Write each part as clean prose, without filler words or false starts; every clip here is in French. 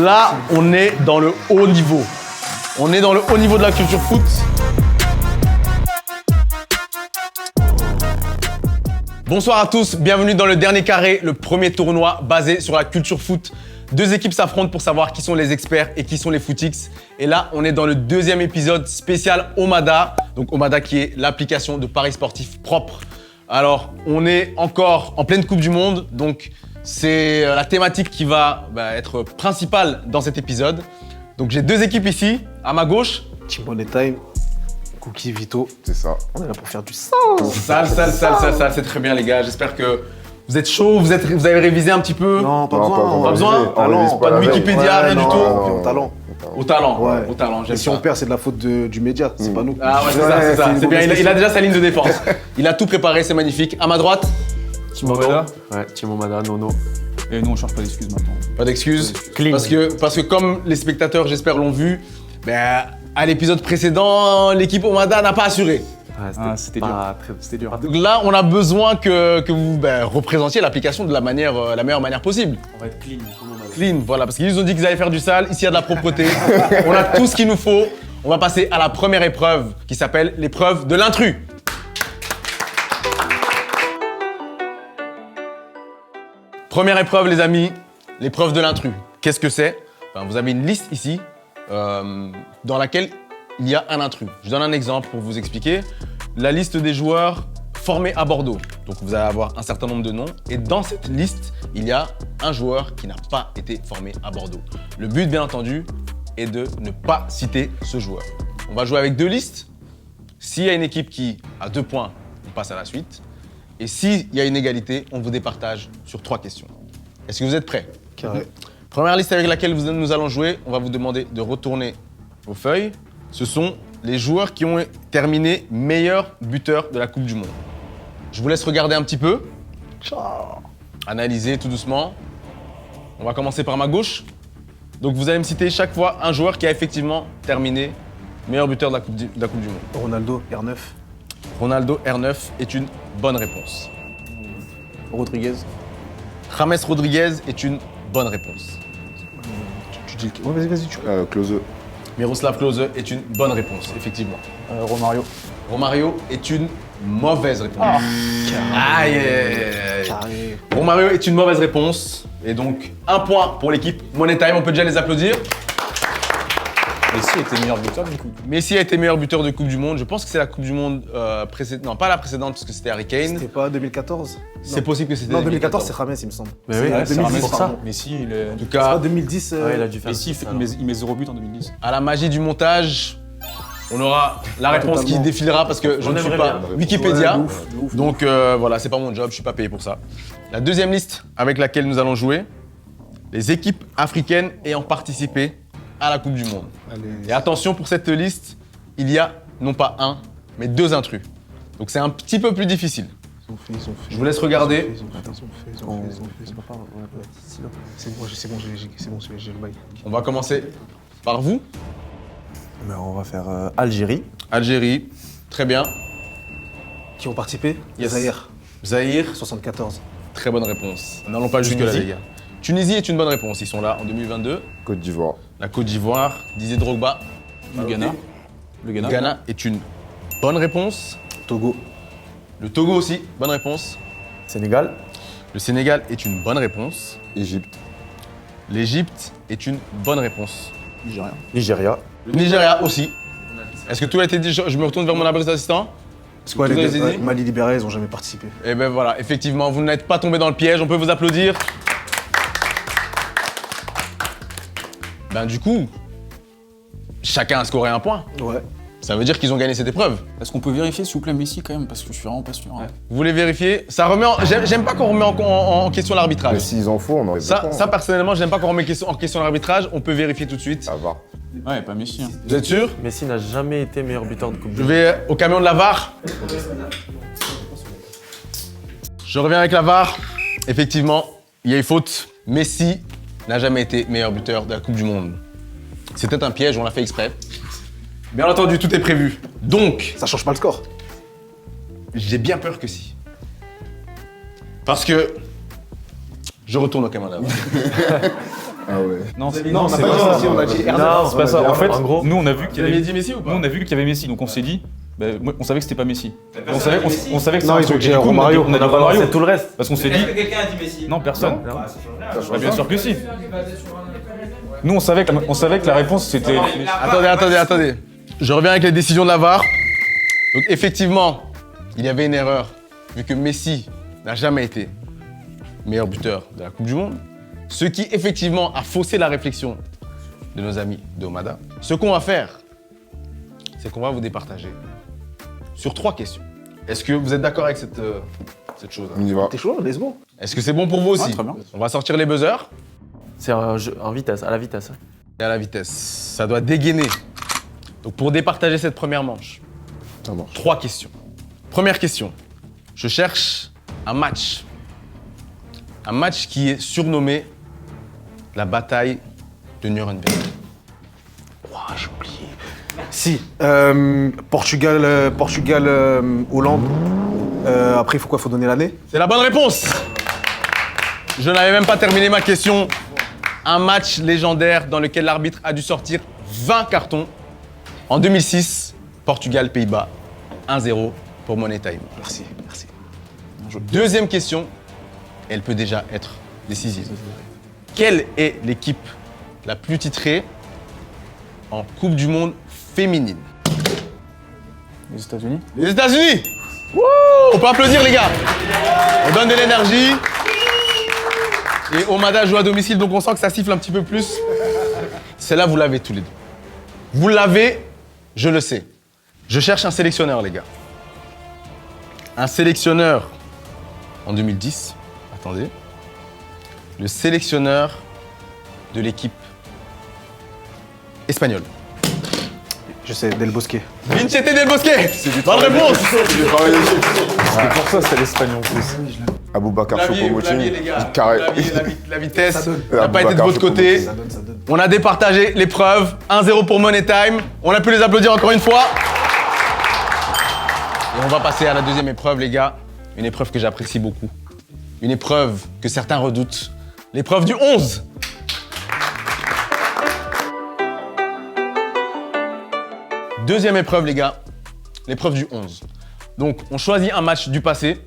Là, on est dans le haut niveau. On est dans le haut niveau de la culture foot. Bonsoir à tous, bienvenue dans le dernier carré, le premier tournoi basé sur la culture foot. Deux équipes s'affrontent pour savoir qui sont les experts et qui sont les footix. Et là, on est dans le deuxième épisode spécial Omada. Donc Omada qui est l'application de paris sportifs propre. Alors, on est encore en pleine Coupe du Monde, donc c'est la thématique qui va être principale dans cet épisode. Donc j'ai deux équipes ici, à ma gauche. Team Money Time, Cookie, Vito. C'est ça. On est là pour faire du sale. Sale, c'est très bien les gars. J'espère que vous êtes chauds, vous avez révisé un petit peu. Non, pas Non, besoin. Pas besoin. Talent, Pas de Wikipédia, rien du tout. Au talent. Au talent, Ouais. au talent, j'aime Et si ça. on perd, c'est de la faute du média, c'est pas nous. Ah ouais, c'est ça. C'est bien, il a déjà sa ligne de défense. Il a tout préparé, c'est magnifique. À ma droite, Team Omada. Ouais, Team Omada, Nono. Et nous, on cherche pas d'excuses maintenant. pas d'excuses. Clean. Parce que comme les spectateurs, j'espère, l'ont vu, à l'épisode précédent, l'équipe Omada n'a pas assuré. C'était dur. Donc là, on a besoin que vous représentiez l'application de la meilleure manière possible. On va être clean, comme Omada. Clean, voilà, parce qu'ils nous ont dit qu'ils allaient faire du sale. Ici, il y a de la propreté. On a tout ce qu'il nous faut. On va passer à la première épreuve qui s'appelle l'épreuve de l'intrus. Première épreuve, les amis, l'épreuve de l'intrus. Qu'est-ce que c'est? Vous avez une liste ici dans laquelle il y a un intrus. Je donne un exemple pour vous expliquer. La liste des joueurs formés à Bordeaux. Donc vous allez avoir un certain nombre de noms. Et dans cette liste, il y a un joueur qui n'a pas été formé à Bordeaux. Le but, bien entendu, est de ne pas citer ce joueur. On va jouer avec deux listes. S'il y a une équipe qui a 2 points, on passe à la suite. Et s'il y a une égalité, on vous départage sur 3 questions. Est-ce que vous êtes prêts? Carré. Première liste avec laquelle nous allons jouer, on va vous demander de retourner vos feuilles. Ce sont les joueurs qui ont terminé meilleurs buteurs de la Coupe du Monde. Je vous laisse regarder un petit peu. Analyser tout doucement. On va commencer par ma gauche. Donc vous allez me citer chaque fois un joueur qui a effectivement terminé meilleur buteur de la Coupe du Monde. Ronaldo, R9. Ronaldo R9 est une bonne réponse. Rodriguez. James Rodriguez est une bonne réponse. Tu dis. Ouais, vas-y, tu. Klose. Miroslav Klose est une bonne réponse, effectivement. Romario. Romario est une mauvaise réponse. Aïe, aïe, aïe. Carré. Romario est une mauvaise réponse. Et donc, 1 point pour l'équipe Money Time, on peut déjà les applaudir. Messi était meilleur buteur du coup. Messi a été meilleur buteur de Coupe du Monde. Je pense que c'est la Coupe du Monde précédente. Non, pas la précédente, parce que c'était Harry Kane. C'était pas 2014? C'est possible que c'était Non, 2014, c'est James, il me semble. Mais oui, c'est 2010, pour ça. pardon. Messi, il est. En tout C'est pas cas, 2010. Ouais, il a dû faire. Messi, il met 0 but en 2010. à la magie du montage, on aura la réponse qui totalement. défilera parce que je ne suis pas Wikipédia. Ouais, de ouf. Donc voilà, c'est pas mon job, je suis pas payé pour ça. La deuxième liste avec laquelle nous allons jouer, les équipes africaines ayant participé à la Coupe du Monde. Allez. Et attention, pour cette liste, il y a non pas un, mais 2 intrus. Donc c'est un petit peu plus difficile. Ils ont fait. Je vous laisse regarder. Ils ont fait. C'est bon, j'ai le bail. On va commencer par vous. On va faire Algérie. Algérie, très bien. Qui ont participé? Yes. Zahir, Zahir, 74. très bonne réponse. N'allons pas jusque-là, les gars. Tunisie est une bonne réponse, ils sont là en 2022. Côte d'Ivoire. La Côte d'Ivoire, Didier Drogba. Le Ghana. Le Ghana. Ghana est une bonne réponse. Togo. Le Togo aussi, bonne réponse. Sénégal. Le Sénégal est une bonne réponse. Égypte. L'Égypte est une bonne réponse. Nigérien. Nigeria. Le Nigeria aussi. Est-ce que tout a été dit? Je me retourne vers mon assistant. C'est quoi Tout les a été deux? dit Mali libéré, ils ont jamais participé. Et ben voilà, effectivement, vous n'êtes pas tombé dans le piège, on peut vous applaudir. Du coup, chacun a scoré 1 point. Ouais. Ça veut dire qu'ils ont gagné cette épreuve. Est-ce qu'on peut vérifier s'il vous plaît Messi quand même? Parce que je suis vraiment pas sûr. hein. Vous voulez vérifier? Ça remet j'aime pas qu'on remet en question Mais l'arbitrage. s'ils en font, on aurait Ça, personnellement, j'aime pas qu'on remet en question l'arbitrage. On peut vérifier tout de suite. Ça va. Ouais, pas Messi. hein. Vous êtes sûr? Messi n'a jamais été meilleur buteur de Coupe du Je Monde. vais au camion de la VAR. Je reviens avec la VAR. Effectivement, il y a une faute. Messi n'a jamais été meilleur buteur de la Coupe du Monde. C'était un piège, on l'a fait exprès. Bien entendu, tout est prévu. Donc, Ça change pas le score. j'ai bien peur que si. Parce que je retourne au camion de la VAR. Ah ouais. Non, c'est Non, c'est pas pas ça. Messi, on a dit Hervé. Non, C'est pas ça. En fait, en gros, nous on a vu qu'il y avait Messi ou Nous on a vu qu'il y avait Messi, donc on s'est dit, bah, on savait que c'était pas Messi. On savait que Non, c'était ils ont un dit du coup, Romario. On a dit on a Romario. balancé tout le reste. Parce qu'on s'est dit. Est-ce que quelqu'un a dit Messi? Non, personne. Non. Bah, bien sûr que si. Nous on savait que la réponse c'était. Attendez. Je reviens avec les décisions de la VAR. Donc effectivement, il y avait une erreur, vu que Messi n'a jamais été meilleur buteur de la Coupe du Monde. Ce qui effectivement a faussé la réflexion de nos amis de Omada. Ce qu'on va faire, c'est qu'on va vous départager sur 3 questions. Est-ce que vous êtes d'accord avec cette chose-là? On y va. T'es chaud, let's go. Est-ce que c'est bon pour vous aussi? très bien. On va sortir les buzzers C'est un jeu en vitesse, à la vitesse. et à la vitesse. Ça doit dégainer. Donc pour départager cette première manche, Ça marche. 3 questions. Première question. Je cherche un match. Un match qui est surnommé la bataille de Nuremberg. J'ai oublié. Si, Portugal, Hollande. Après, il faut quoi? Faut donner l'année? C'est la bonne réponse. Je n'avais même pas terminé ma question. Un match légendaire dans lequel l'arbitre a dû sortir 20 cartons. En 2006, Portugal-Pays-Bas, 1-0 pour Money Time. Merci. Deuxième question, elle peut déjà être décisive. Quelle est l'équipe la plus titrée en Coupe du Monde féminine? Les États-Unis. Les États-Unis. On peut applaudir les gars. On donne de l'énergie. Et Omada joue à domicile, donc on sent que ça siffle un petit peu plus. Celle-là, vous l'avez tous les deux. Vous l'avez, je le sais. Je cherche un sélectionneur, les gars. Un sélectionneur en 2010. Attendez. Le sélectionneur de l'équipe espagnole. Je sais, Del Bosque. Vinchete Del Bosque. Bonne réponse. C'est pour ça c'est l'Espagne en plus. Aboubacar Vous l'aviez, Choupo-Moting. les gars. Carré. Vous l'aviez, la vitesse Ça donne. n'a pas été de votre côté. Ça donne. On a départagé l'épreuve. 1-0 pour Money Time. On a pu les applaudir encore une fois. Et on va passer à la deuxième épreuve, les gars. Une épreuve que j'apprécie beaucoup. Une épreuve que certains redoutent. L'épreuve du 11. Deuxième épreuve, les gars. L'épreuve du 11. Donc, on choisit un match du passé.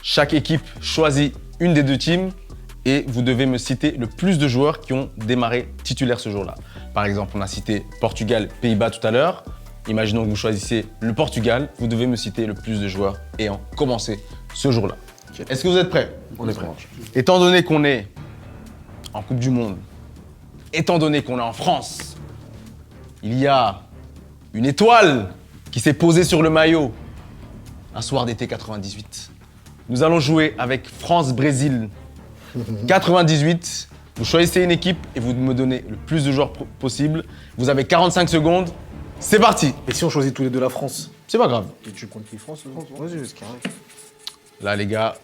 Chaque équipe choisit une des deux teams et vous devez me citer le plus de joueurs qui ont démarré titulaire ce jour-là. Par exemple, on a cité Portugal, Pays-Bas tout à l'heure. Imaginons que vous choisissez le Portugal, vous devez me citer le plus de joueurs ayant commencé ce jour-là. Est-ce que vous êtes prêts? On est prêt. Étant donné qu'on est en Coupe du Monde, étant donné qu'on est en France, il y a une étoile qui s'est posée sur le maillot un soir d'été 98. Nous allons jouer avec France-Brésil 98. Vous choisissez une équipe et vous me donnez le plus de joueurs possible. Vous avez 45 secondes. C'est parti. Et si on choisit tous les deux la France? C'est pas grave. Et tu comptes qui France? Vas-y, c'est carré. Là, les gars,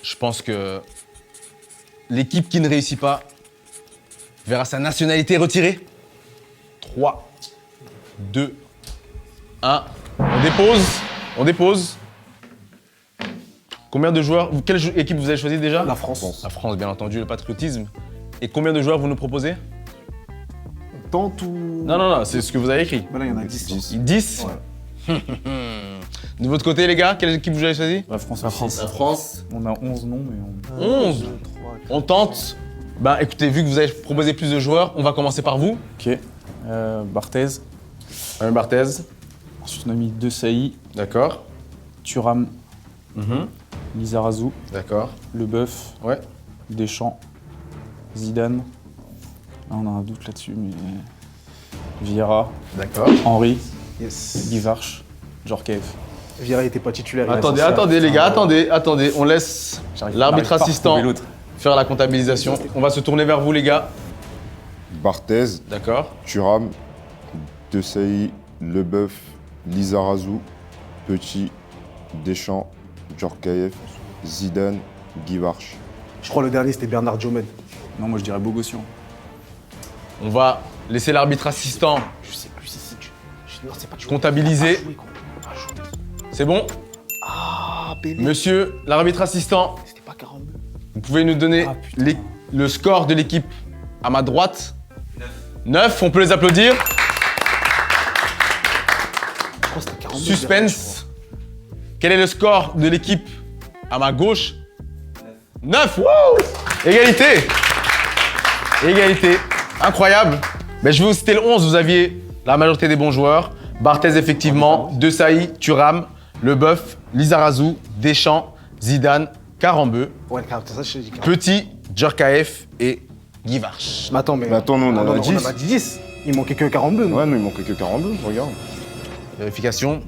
je pense que l'équipe qui ne réussit pas verra sa nationalité retirée. 3, 2, 1. On dépose. Combien de joueurs? Quelle équipe vous avez choisi déjà? La France. La France, bien entendu, le patriotisme. Et combien de joueurs vous nous proposez? Tente ou... Non, c'est ce que vous avez écrit. Bah là, il y en a 10. 10. De votre côté, les gars, quelle équipe vous avez choisi? La France. La France. La France. On a 11 noms, mais 11. On tente. Ben écoutez, vu que vous avez proposé plus de joueurs, on va commencer par vous. Ok. Barthez. Barthez. Ensuite, on a mis De Sailly, D'accord. Thuram, Lizarazu, D'accord. Leboeuf, Ouais. Deschamps, Zidane. Là, on a un doute là-dessus, mais. Vieira, D'accord. Henry, Yes. Guivarch, Djorkaeff. Vieira était pas titulaire. il est Attendez, censé- attendez les gars, attendez. On laisse l'arbitre assistant faire la comptabilisation. On va se tourner vers vous les gars. Barthez, D'accord. Thuram, De Sailly, Leboeuf, Lizarazu, Petit, Deschamps, Djorkaeff, Zidane, Guivarch. Je crois le dernier, c'était Bernard Diomède. Non, moi je dirais Bogossian. On va laisser l'arbitre assistant Je sais plus si c'est... Non, c'est pas du comptabiliser. C'est bon? Ah, Pelé. Monsieur l'arbitre assistant, C'était pas 42. vous pouvez nous donner Ah, putain. le score de l'équipe à ma droite. 9, on peut les applaudir. Je crois que c'était 42. Suspense. Quel est le score de l'équipe à ma gauche? 9. Wouh! Égalité. Égalité. Incroyable. Mais je vais vous citer le 11. Vous aviez la majorité des bons joueurs. Barthez, effectivement. Desailly, Thuram, Leboeuf, Lizarazu, Deschamps, Zidane, Karambeu, Ouais, ça, je dis 40. Petit, Djorkaeff et Guivarch. Mais attends, Mais attends, nous, on en a 10. On en a 10. Il manquait que 42. nous. Ouais, nous, il manquait que 42, regarde. Vérification.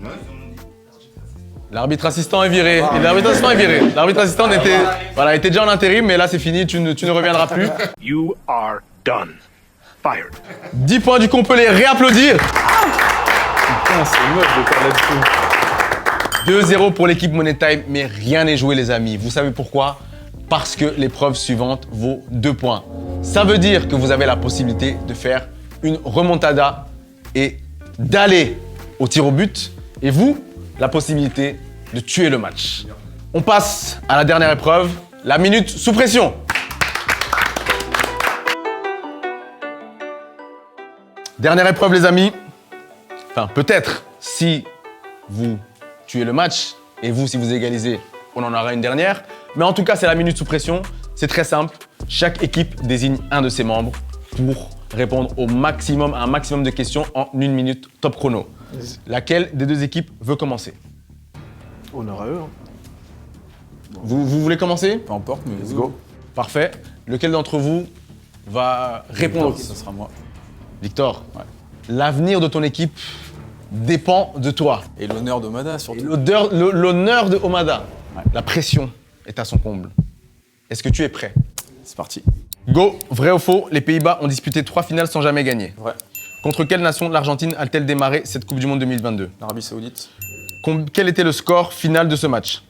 L'arbitre assistant est viré. Et l'arbitre assistant est viré. L'arbitre assistant était déjà en intérim, mais là c'est fini, tu ne reviendras plus. You are done. Fired. 10 points du coup, on peut les réapplaudir. Putain, c'est moche de faire là-dessus. 2-0 pour l'équipe Money Time, mais rien n'est joué les amis. Vous savez pourquoi? Parce que l'épreuve suivante vaut 2 points. Ça veut dire que vous avez la possibilité de faire une remontada et d'aller au tir au but. Et vous, la possibilité de tuer le match. On passe à la dernière épreuve, la minute sous pression. Dernière épreuve les amis. Enfin peut-être si vous tuez le match et vous si vous égalisez, on en aura une dernière. Mais en tout cas c'est la minute sous pression. C'est très simple. Chaque équipe désigne un de ses membres pour répondre au maximum à un maximum de questions en 1 minute top chrono. Laquelle des deux équipes veut commencer? Honneur à eux. Hein. Vous voulez commencer? Peu importe, mais Let's go. Parfait. Lequel d'entre vous va répondre aux questions? Ça sera moi. Victor, Ouais. l'avenir de ton équipe dépend de toi. Et l'honneur de Mada, surtout. L'honneur de Omada. Ouais. La pression est à son comble. Est-ce que tu es prêt? C'est parti. Go, vrai ou faux, les Pays-Bas ont disputé 3 finales sans jamais gagner. Vrai. Contre quelle nation l'Argentine a-t-elle démarré cette Coupe du Monde 2022? L'Arabie Saoudite. Quel était le score final de ce match?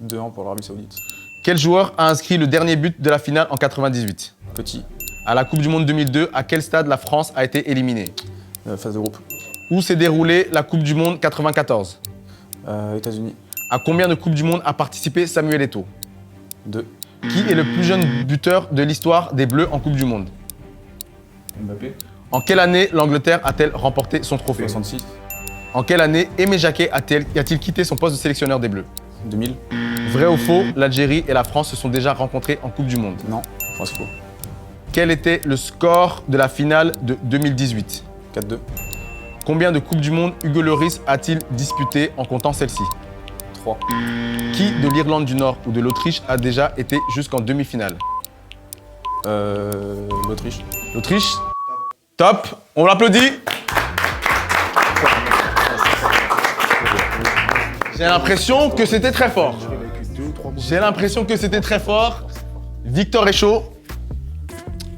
2-1 pour l'Arabie Saoudite. Quel joueur a inscrit le dernier but de la finale en 98? Petit. À la Coupe du Monde 2002, à quel stade la France a été éliminée? Phase de groupe. Où s'est déroulée la Coupe du Monde 94? États-Unis. À combien de Coupes du Monde a participé Samuel Eto'o? 2. Qui est le plus jeune buteur de l'histoire des Bleus en Coupe du Monde? Mbappé. En quelle année l'Angleterre a-t-elle remporté son trophée? 66. En quelle année Aimé Jacquet a-t-il quitté son poste de sélectionneur des Bleus? 2000. Vrai ou faux, l'Algérie et la France se sont déjà rencontrés en Coupe du Monde. Non. France faux. Quel était le score de la finale de 2018? 4-2. Combien de Coupes du Monde Hugo Lloris a-t-il disputé en comptant celle-ci? 3. Qui de l'Irlande du Nord ou de l'Autriche a déjà été jusqu'en demi-finale? L'Autriche. L'Autriche? Top, on l'applaudit. J'ai l'impression que c'était très fort. J'ai l'impression que c'était très fort. Victor est chaud.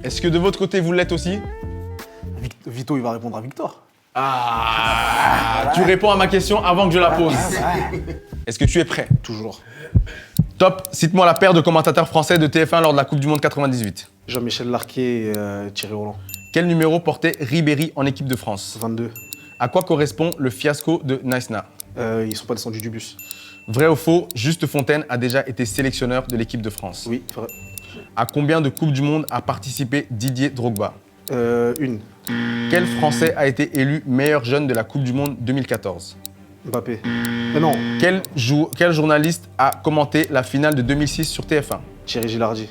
Est-ce que de votre côté, vous l'êtes aussi? Vito, il va répondre à Victor. Ah, tu réponds à ma question avant que je la pose. Est-ce que tu es prêt? Toujours. Top, cite-moi la paire de commentateurs français de TF1 lors de la Coupe du Monde 98. Jean-Michel Larquet et Thierry Roland. Quel numéro portait Ribéry en équipe de France? 22. À quoi correspond le fiasco de Naïsna? Ils sont pas descendus du bus. Vrai ou faux, Juste Fontaine a déjà été sélectionneur de l'équipe de France. Oui, vrai. À combien de Coupes du Monde a participé Didier Drogba? Une. Quel Français a été élu meilleur jeune de la Coupe du Monde 2014? Mbappé. Non, Quel journaliste a commenté la finale de 2006 sur TF1? Thierry Gilardi.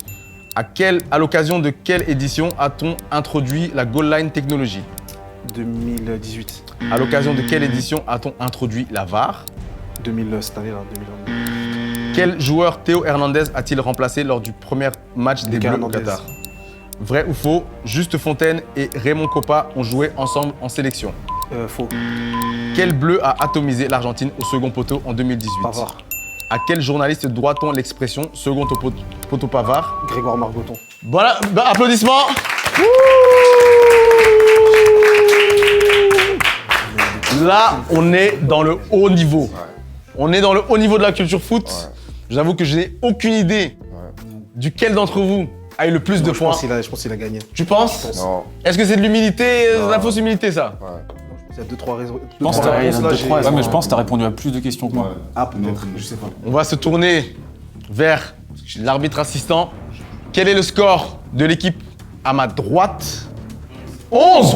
À l'occasion de quelle édition a-t-on introduit la Goal Line Technology? 2018. À l'occasion de quelle édition a-t-on introduit la VAR? Cette année, là, 2022. Quel joueur Théo Hernandez a-t-il remplacé lors du premier match des Bleus au Hernandez. Qatar? Vrai ou faux, Juste Fontaine et Raymond Kopa ont joué ensemble en sélection. Faux. Quel bleu a atomisé l'Argentine au second poteau en 2018? Pavard. À quel journaliste doit-on l'expression second poteau Pavard? Grégoire Margoton. Voilà, applaudissements. Là, on est dans le haut niveau. On est dans le haut niveau de la culture foot. J'avoue que je n'ai aucune idée duquel d'entre vous a eu le plus de Je points. pense qu'il a gagné. Tu penses? Non. Est-ce que c'est de l'humilité, de la fausse humilité, ça? Il y a 2-3 raisons. Je pense que là, mais je pense que t'as répondu à plus de questions que moi. Ah, peut-être, je sais pas. On va se tourner vers l'arbitre assistant. Quel est le score de l'équipe à ma droite, 11.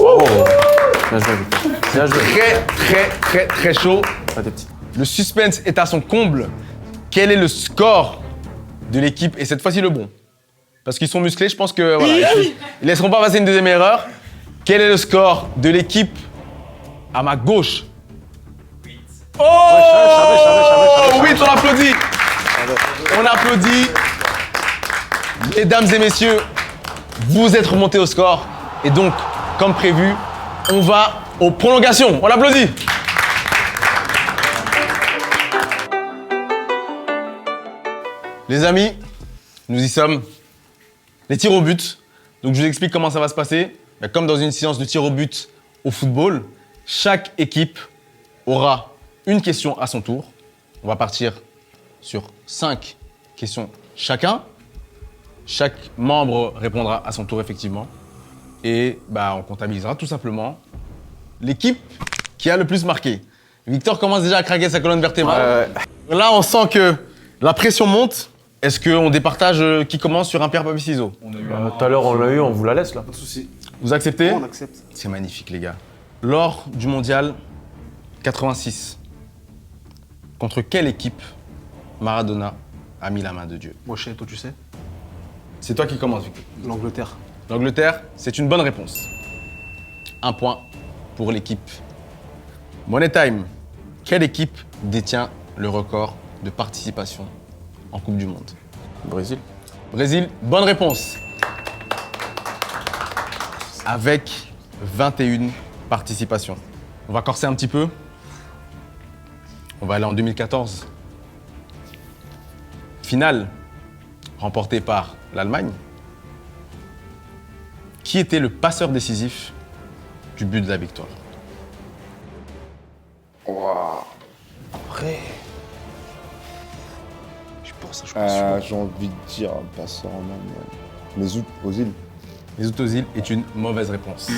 Bien joué, Victor. Bien joué. Très chaud. Pas des petits. Le suspense est à son comble. Quel est le score de l'équipe? Et cette fois-ci le bon. Parce qu'ils sont musclés, je pense que voilà, ils laisseront pas passer une deuxième erreur. Quel est le score de l'équipe à ma gauche? Oh, 8, on applaudit. On applaudit. Mesdames et messieurs, vous êtes remontés au score. Et donc, comme prévu, on va aux prolongations. On l'applaudit. Les amis, nous y sommes. Les tirs au but. Donc je vous explique comment ça va se passer. Mais comme dans une séance de tirs au but au football, chaque équipe aura une question à son tour. On va partir sur 5 questions chacun. Chaque membre répondra à son tour effectivement. Et on comptabilisera tout simplement l'équipe qui a le plus marqué. Victor commence déjà à craquer sa colonne vertébrale. Là, on sent que la pression monte. Est-ce qu'on départage qui commence sur un pierre papier ciseaux? Tout à l'heure, on l'a eu, on vous la laisse là. Pas de soucis. Vous acceptez? On accepte. C'est magnifique, les gars. Lors du mondial 86, contre quelle équipe Maradona a mis la main de Dieu? Moi, je sais, toi, tu sais. C'est toi qui commences, Victor. L'Angleterre. L'Angleterre, c'est une bonne réponse. 1 point pour l'équipe. Money Time. Quelle équipe détient le record de participation en Coupe du Monde? Brésil. Brésil, bonne réponse. Avec 21 participations. On va corser un petit peu. On va aller en 2014. Finale remportée par l'Allemagne. Qui était le passeur décisif du but de la victoire? Après. Je pense, je pense. J'ai envie de dire un passeur en Allemagne. Mesut Özil. Mesut Özil est une mauvaise réponse.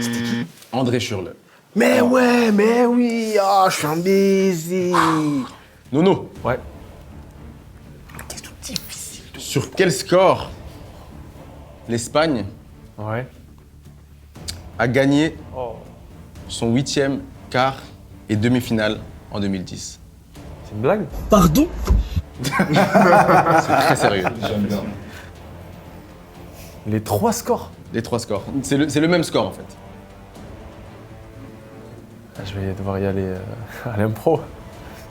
C'était qui? André Schürrle. Mais ouais, mais oui. Ah, je suis un baiser. Nono, Ouais. sur quel score l'Espagne Ouais. a gagné son 8e, quart et demi-finale en 2010? C'est une blague? C'est très sérieux. Les 3 scores. Les 3 scores. C'est le même score en fait. Je vais devoir y aller à l'impro.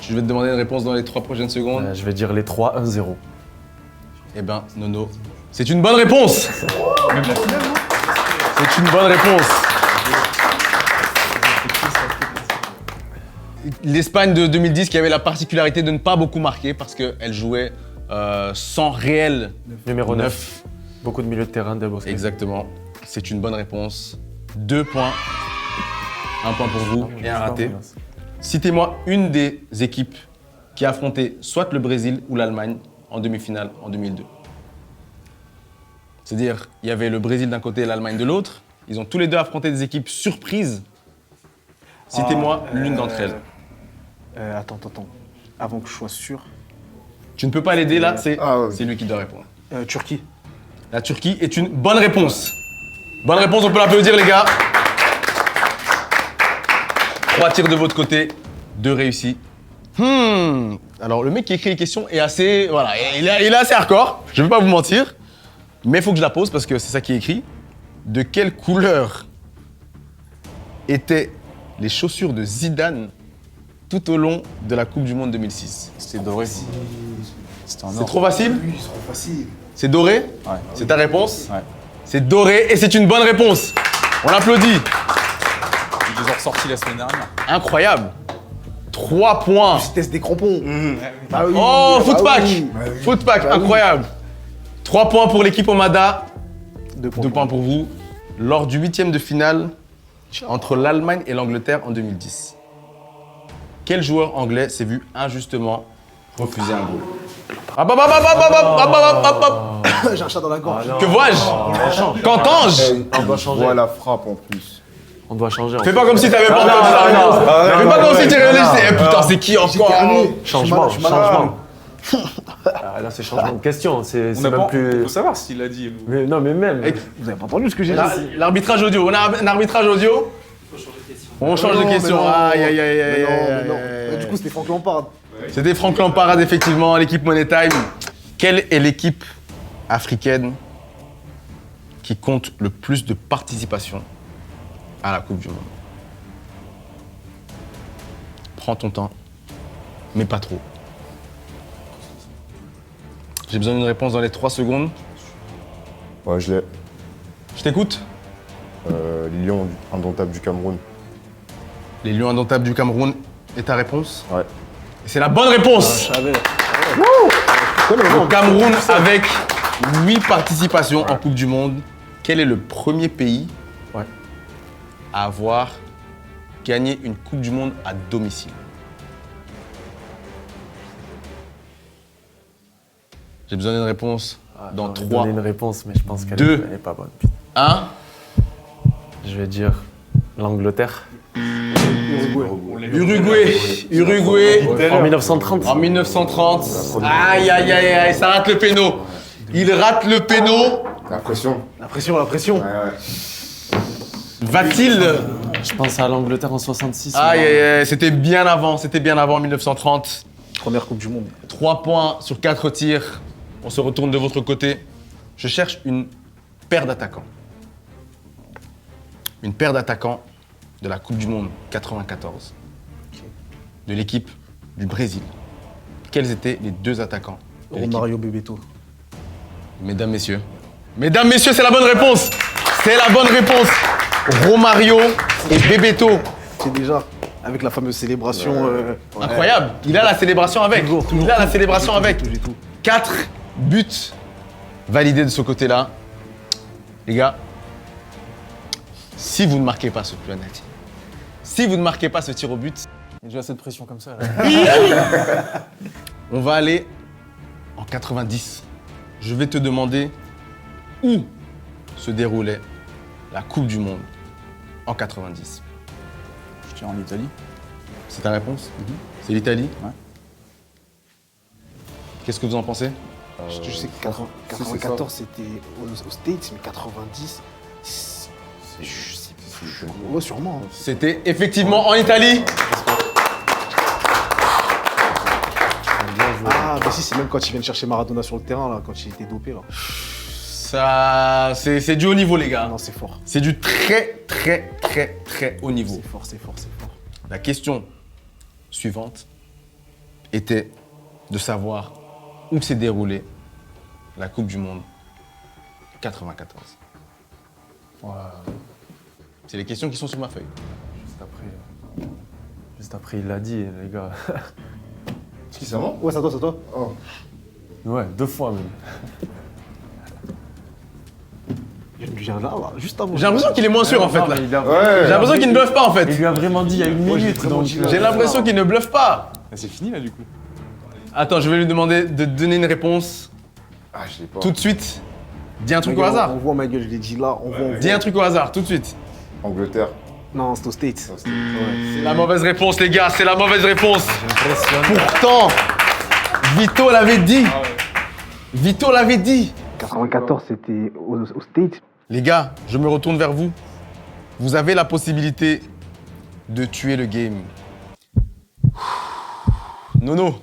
Je vais te demander une réponse dans les 3 prochaines secondes. Je vais dire les 3, 1-0. Eh ben, Nono, c'est une bonne réponse. C'est une bonne réponse. L'Espagne de 2010 qui avait la particularité de ne pas beaucoup marquer parce qu'elle jouait sans réel Numéro 9. 9. Beaucoup de milieu de terrain de Bosque. Exactement. C'est une bonne réponse. 2 points. 1 point pour vous et un raté. Citez-moi une des équipes qui a affronté soit le Brésil ou l'Allemagne en demi-finale en 2002. C'est-à-dire, il y avait le Brésil d'un côté et l'Allemagne de l'autre. Ils ont tous les deux affronté des équipes surprises. Citez-moi l'une d'entre elles. Attends. Avant que je sois sûr. Tu ne peux pas l'aider là, c'est Ah ouais. c'est lui qui doit répondre. Turquie. La Turquie est une bonne réponse. Bonne réponse, on peut l'applaudir les gars. 3 tirs de votre côté, 2 réussis. Alors le mec qui écrit les questions est assez... Voilà, il est assez hardcore, je vais pas vous mentir. Mais il faut que je la pose parce que c'est ça qui est écrit. De quelle couleur étaient les chaussures de Zidane tout au long de la Coupe du Monde 2006? C'était doré. C'était en C'est or. trop facile? Oui, c'est trop facile. C'est doré? Ouais. C'est ta réponse? Ouais. C'est doré et c'est une bonne réponse. On l'applaudit. Ils les ont ressortis la semaine dernière. Incroyable. 3 points. Test des crampons. Bah oui, Oh, bah footpack. oui. Footpack, Bah oui. incroyable. 3 points pour l'équipe Omada. 2 2 points pour vous. Lors du 8e de finale entre l'Allemagne et l'Angleterre en 2010. Quel joueur anglais s'est vu injustement refuser un goal? Hop, hop, hop, hop, hop, hop, hop, hop. J'ai un chat dans la gorge. Que vois-je? Qu'entends-je? On doit changer. Vois la frappe en plus. On doit changer. Fais pas comme si t'avais pas entendu la réponse. Fais pas comme si tu réalisais. Eh putain, c'est qui encore? Changement. Ah, là, c'est changement de question. C'est On n'a même pas... plus. On peut savoir s'il l'a dit. Ou... Mais, non, mais même. Vous avez pas entendu ce que j'ai dit? L'arbitrage audio. On a un arbitrage audio. On change de question. Aïe, aïe, aïe, aïe, aïe, Non. aïe. Du coup, c'était Franck Lampard. C'était Franck Lampard, effectivement, l'équipe Money Time. Quelle est l'équipe africaine qui compte le plus de participation à la Coupe du Monde? Prends ton temps, mais pas trop. J'ai besoin d'une réponse dans les 3 secondes. Ouais, je l'ai. Je t'écoute. Les Lions indomptables du Cameroun. Les Lions indomptables du Cameroun est ta réponse? Ouais. Et c'est la bonne réponse. Je savais. Le Cameroun avec 8 participations en Coupe du Monde. Quel est le premier pays à avoir gagné une Coupe du Monde à domicile? J'ai besoin d'une réponse dans J'ai 3, donné une réponse, mais je pense qu'elle 2, n'est pas bonne. 1. Je vais dire l'Angleterre. Uruguay. En 1930. En 1930. Aïe, aïe, aïe, aïe, ça rate le péno. Il rate le péno. La pression. La pression. Ouais. Va-t-il... Je pense à l'Angleterre en 66. Aïe, aïe, aïe, c'était bien avant, en 1930. Première Coupe du Monde. 3 points sur 4 tirs. On se retourne de votre côté. Je cherche une paire d'attaquants. Une paire d'attaquants de la Coupe du Monde 94. De l'équipe du Brésil. Quels étaient les 2 attaquants de l'équipe? Romario Bebeto. Mesdames, messieurs. Mesdames, messieurs, c'est la bonne réponse. C'est la bonne réponse. Romario et Bebeto. C'est déjà avec la fameuse célébration. Incroyable. Il a la célébration avec. Il a la célébration avec. J'ai tout. 4 buts validés de ce côté-là. Les gars, si vous ne marquez pas ce penalty, si vous ne marquez pas ce tir au but, Il y a déjà cette pression comme ça. Là. on va aller en 90. Je vais te demander où se déroulait la Coupe du Monde en 90. Je tire en Italie. C'est ta réponse? C'est l'Italie? Ouais. Qu'est-ce que vous en pensez? Je sais que 94 c'était aux States, mais 90, je sais plus. Ouais, sûrement. Hein. C'était effectivement en Italie. Ah, bah si, c'est même quand ils viennent chercher Maradona sur le terrain, là, quand il était dopé. Là. Ça, c'est du haut niveau, les gars. Non, c'est fort. C'est du très, très, très, très haut niveau. C'est fort, c'est fort, c'est fort. La question suivante était de savoir où s'est déroulée la Coupe du Monde 94. Ouais, C'est les questions qui sont sur ma feuille. juste après, il l'a dit, les gars. Qui c'est moi? Ouais, c'est à toi, c'est à toi. Oh. Ouais, 2 fois même. Il vient là, juste avant. J'ai l'impression qu'il est moins sûr en fait là. Il a- Ouais. J'ai l'impression qu'il ne bluffe pas en Il fait. lui a vraiment dit il y a une minute. Donc, J'ai l'impression qu'il ne bluffe pas. Ah, c'est fini là du coup. Attends, je vais lui demander de donner une réponse Ah, je l'ai pas. tout de suite. Dis un truc au Ma gueule, hasard. On voit ma gueule, je l'ai dit là, on voit. Dis un truc au hasard, tout de suite. Angleterre. Non, c'est aux States. C'est la mauvaise réponse, les gars, c'est la mauvaise réponse. J'impressionne. Pourtant, Vito l'avait dit. Vito l'avait dit. 94, c'était aux States. Les gars, je me retourne vers vous. Vous avez la possibilité de tuer le game. Nono,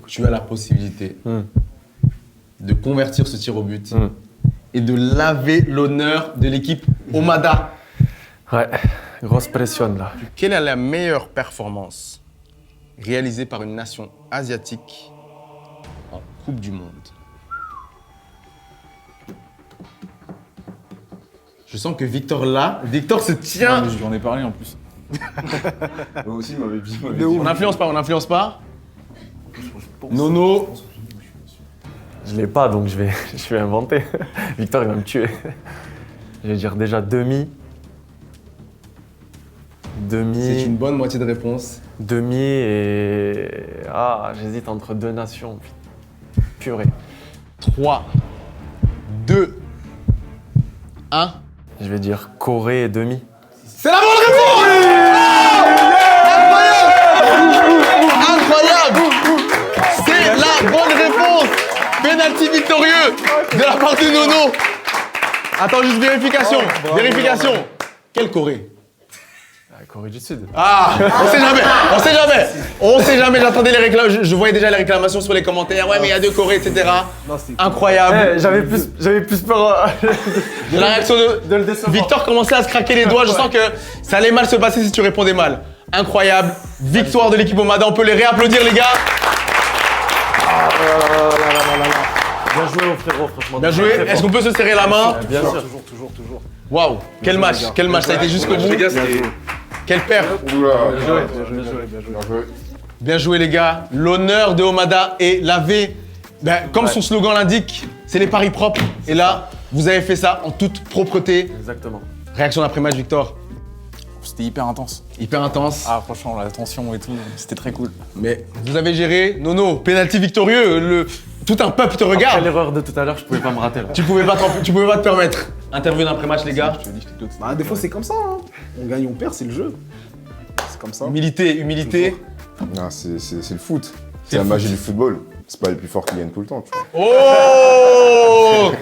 tu as la possibilité de convertir ce tir au but et de laver l'honneur de l'équipe Omada. Ouais, grosse pression là. Quelle est la meilleure performance réalisée par une nation asiatique en Coupe du Monde? Je sens que Victor se tient. Mais je lui en ai parlé en plus. Moi aussi, il m'avait dit. On n'influence pas, on n'influence pas. Nono, Je l'ai pas, donc je vais inventer. Victor, il va me tuer. Je vais dire déjà demi. c'est une bonne moitié de réponse. Demi et... Ah, j'hésite entre 2 nations. Purée. 3, 2, 1. Je vais dire Corée et demi. C'est la bonne réponse! Incroyable! Penalty victorieux de la part de Nono. Attends, juste vérification. Vérification. Quelle Corée? Corée du Sud. Ah, on sait jamais, j'attendais les réclamations, je voyais déjà les réclamations sur les commentaires, ouais mais il y a 2 Corées, etc. Incroyable. J'avais plus peur De la réaction de le décevoir. Victor commençait à se craquer les doigts, je sens que ça allait mal se passer si tu répondais mal. Incroyable, victoire de l'équipe Omada, on peut les réapplaudir les gars. Bien joué au frérot, franchement. Bien joué, est-ce qu'on peut se serrer la main? Bien sûr. Toujours. Waouh, quel match, ça a été jusqu'au bout. Quel père. Oula. Bien joué. Bien joué les gars, l'honneur de Omada est lavé. Ben, comme son slogan l'indique, c'est les paris propres. Et là, vous avez fait ça en toute propreté. Exactement. Réaction d'après-match Victor? C'était hyper intense. Hyper intense. Ah, franchement, la tension et tout, c'était très cool. Mais vous avez géré, Nono, penalty victorieux, tout un peuple te Après regarde. l'erreur de tout à l'heure, je pouvais pas me rater là. Tu pouvais pas te permettre. Interview d'après-match les gars. Bah, des fois, c'est comme ça. Hein. On gagne, on perd, c'est le jeu. C'est comme ça. Humilité. Ah, c'est le foot. C'est la magie du football. C'est pas les plus forts qui gagnent tout le temps, tu vois. Oh.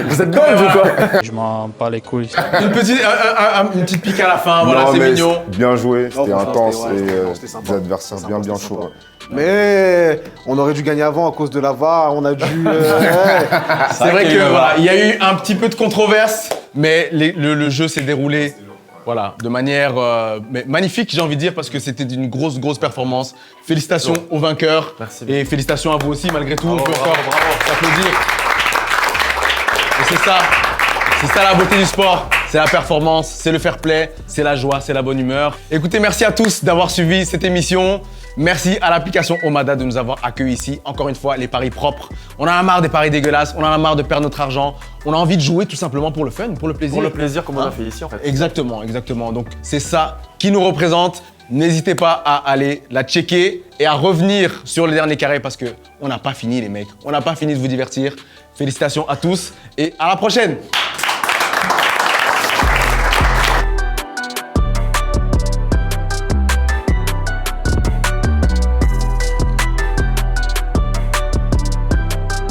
Vous êtes belge ou quoi? Je m'en bats les couilles. Une petite pique à la fin, voilà, Non, c'est mais mignon. bien joué, c'était franchement, intense c'était- ouais, et franchement, c'était sympa. des adversaires C'était bien sympa, c'était chauds. sympa. Mais on aurait dû gagner avant à cause de la VAR, on a dû... ouais. C'est vrai que voilà, il y a eu un petit peu de controverse, mais le jeu s'est déroulé voilà, de manière mais magnifique, j'ai envie de dire, parce que c'était une grosse performance. Félicitations aux vainqueurs. Merci. Et félicitations à vous aussi, malgré tout. On peut encore s'applaudir. Et c'est ça la beauté du sport. C'est la performance, c'est le fair play, c'est la joie, c'est la bonne humeur. Écoutez, merci à tous d'avoir suivi cette émission. Merci à l'application Omada de nous avoir accueillis ici. Encore une fois, les paris propres. On en a marre des paris dégueulasses, on en a marre de perdre notre argent. On a envie de jouer tout simplement pour le fun, pour le plaisir. Pour le plaisir comme on Hein? a fait ici en fait. Exactement. Donc c'est ça qui nous représente. N'hésitez pas à aller la checker et à revenir sur le dernier carré parce que on n'a pas fini les mecs. On n'a pas fini de vous divertir. Félicitations à tous et à la prochaine.